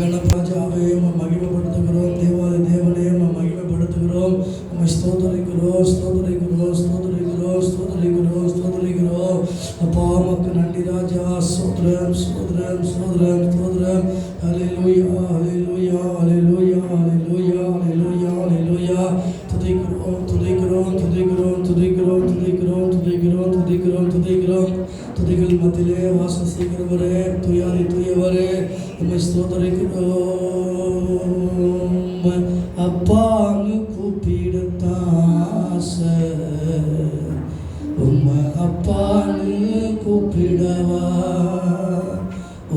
கணராஜாவே மகிமைப்படுத்துகிறோம். தேவாதி தேவனே மகிமைப்படுத்துகிறோம். ஸ்தோத்தரிக்கிறோம் ஸ்தோத்தரிக்கிறோம் ஸ்தோத்தரிக்கிறோம் ஸ்தோத்தரிக்கிறோம் ஸ்தோத்தரிக்கிறோம். அப்பா உமக்கு நன்றி ராஜா. ஸ்தோத்திரம் ஸ்தோத்திரம் ஸ்தோத்திரம் ஸ்தோத்திரம். ஹல்லேலூயா ஹல்லேலூயா ஹல்லேலூயா ஹல்லேலூயா ஹல்லேலூயா ஹல்லேலூயா. துதிக்கிறோம் துதிக்கிறோம் துதிக்கிறோம் துதிக்கிறோம் துதிக்கிறோம் துதிக்கிறோம் துதிக்கிறோம் துதிக்கிறோம். துதிகள் மத்தியிலே வாசம் செய்கிறவரே, துயாரி துயவரே, உம்மை ஸ்தோத்தரிக்கிறோம். அப்பான்னு கூப்பிடத்தாச, உம்மை அப்பான்னு கூப்பிடவா,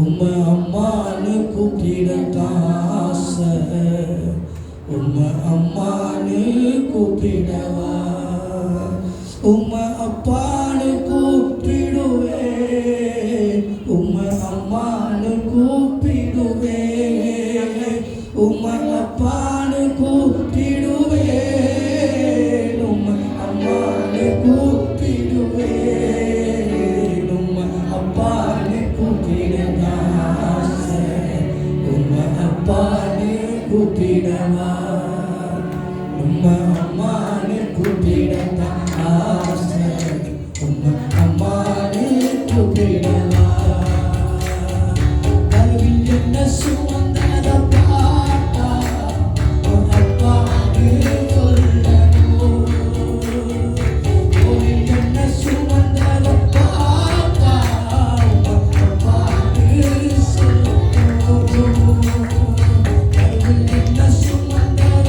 உம்மை அம்மான்னு கூப்பிடத்தாச, உம்மை அம்மான்னு கூப்பிடவா, உம்மை அப்பான்னு கூப்பிடுவேன், உம்மை அம்மான்னு கூப்பிடுவேன், உம்மை அப்பான்னு கூப்பிடுவேன், உம்மை அம்மான்னு கூப்பிடுவேன், உம்மை அப்பான்னு கூப்பிடதாச, உம்மை அப்பான்னு கூப்பிடவா, உம்மை அம்மான்னு கூப்பிடதாச, உம்மை அம்மான்னு கூப்பிடவா. கருவில் என்ன சுமந்தத பார்த்தா உன் அப்பான்னு சொல்லணும். கோவில் என்ன சுமந்தத பார்த்தா உன் அப்பான்னு சொல்லணும். கருவில் என்ன சுமந்தத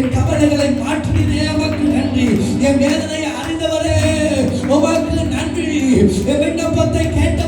என் கவலைகளை மாற்றினே உமக்கு நன்றி. என் வேதனையை அறிந்தவரே உமக்கு நன்றி. என் விண்ணப்பத்தை கேட்ட